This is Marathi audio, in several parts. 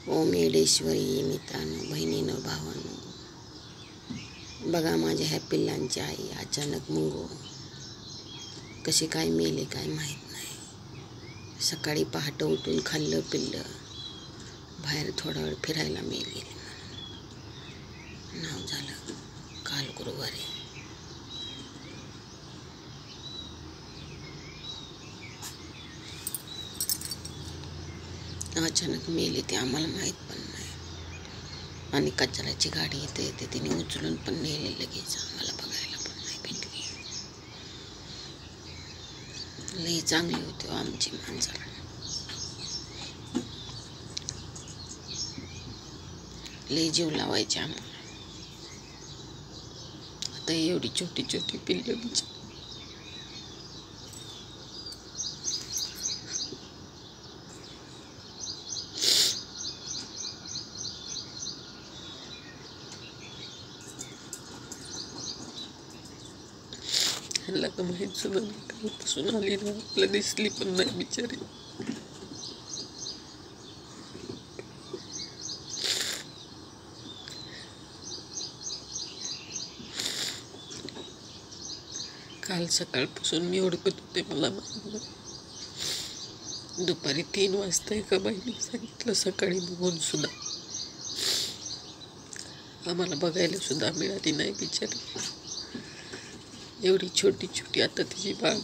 ओमेडेश्वरी मित्रांनो, बहिणींनो, भावांनो, बघा माझ्या ह्या पिल्लांची आई अचानक मुंगो कशी काय मेले काय माहीत नाही. सकाळी पहाटे उठून खाल्लं पिल्लं, बाहेर थोडा वेळ फिरायला मी गेले. नाव झालं काल गुरुवारी. अचानक मेली ते आम्हाला माहीत पण नाही. आणि कचऱ्याची गाडी येते तिने उचलून पण नेले लगेच. आम्हाला बघायला पण नाही भेटली. लई चांगली होती आमची माणसं. लई जीव लावायचे आम्हाला. आता एवढी छोटी छोटी पिल्लं बिचारी. ह्याला तर माहीत सुद्धा नाही कालपासून आली ना, आपल्याला दिसली पण नाही बिचारी. काल सकाळपासून मी ओळखत होते, मला माहीत नाही. दुपारी 3 वाजता एका बाईने सांगितलं सकाळी बघून सुद्धा आम्हाला बघायला सुद्धा मिळाली नाही बिचारी. एवढी छोटी छोटी आता तिची बाळ.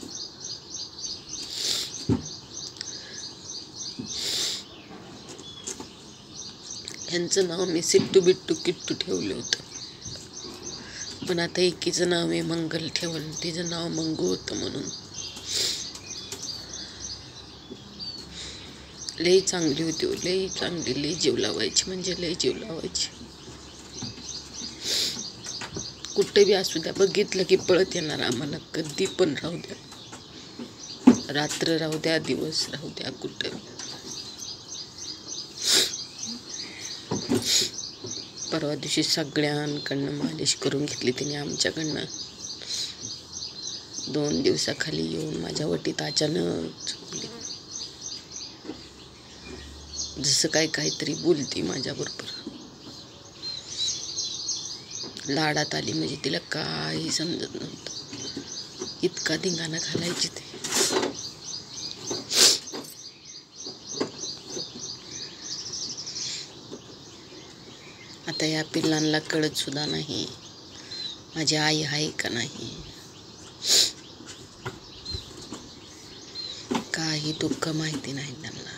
यांचं नाव मी सिट्टू बिट्टू किट्टू ठेवलं होतं, पण आता एकीचं नाव आहे मंगल ठेवलं. तिचं नाव मंगू होतं म्हणून. लई चांगली होती, लई चांगली, लई जीव लावायची, म्हणजे लई जीव लावायची. कुठे बी असू द्या, बघितलं की पळत येणार आम्हाला. कधी पण राहू द्या, रात्र राहू द्या, दिवस राहू द्या, कुठं. परवा दिवशी सगळ्यांकडनं मालिश करून घेतली तिने आमच्याकडनं. 2 दिवसाखाली येऊन माझ्या वटीत अचानक झोपली. जसं काहीतरी बोलती माझ्याबरोबर. लाडात आली म्हणजे तिला काही समजत नव्हतं. इतका धिंगाणा घालायची ते. आता या पिल्लांना कळत सुद्धा नाही माझी आई आहे का नाही. काही दुःख माहिती नाही त्यांना.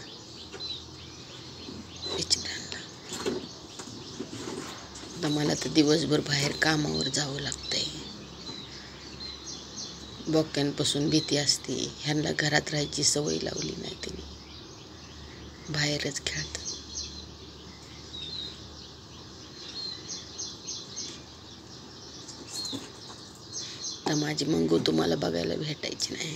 मला तर दिवसभर बाहेर कामावर जावं लागतंय. बोक्यांपासून भीती असते. ह्यांना घरात राहायची सवय लावली नाही तिने, बाहेरच खेळतात. तर माझी मंगू तुम्हाला बघायला भेटायची नाही.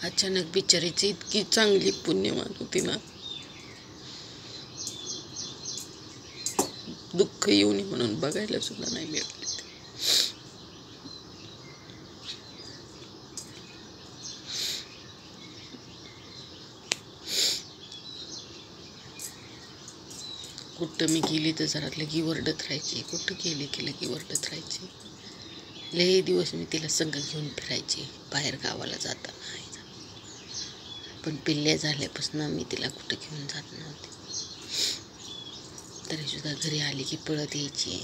अचानक बिचारीची इतकी चांगली पुण्यवान होती ना, दुःख येऊ नये म्हणून बघायला सुद्धा नाही मिळाले. कुठं मी गेली तर जरा लगी वरडत राहायची. कुठं गेली की लगी वरडत राहायची. लई दिवस मी तिला संग घेऊन फिरायचे बाहेर गावाला जाताना. पण पिल्ले झाल्यापासून मी तिला कुठं घेऊन जात नव्हते. तरी सुद्धा घरी आली की पळत यायची,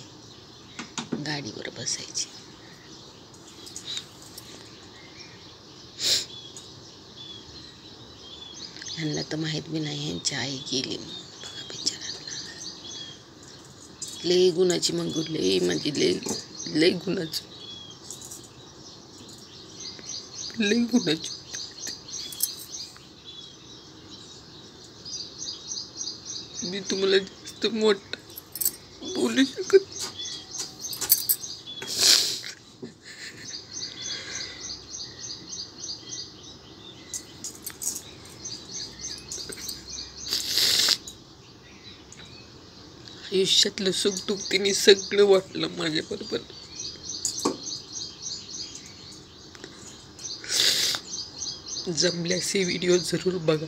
गाडीवर बसायची. ह्यांना तर माहीत बी नाही यांची आई गेली म्हणून. बघा बिचारांना. लई गुणाची मंगू, लई म्हणजे लई गुणाची, लई गुणाची. मी तुम्हाला जास्त मोठं बोलू शकत. आयुष्यातलं सुख दुःख तिने सगळं वाटलं माझ्याबरोबर. जमल्यास ही व्हिडिओ जरूर बघा.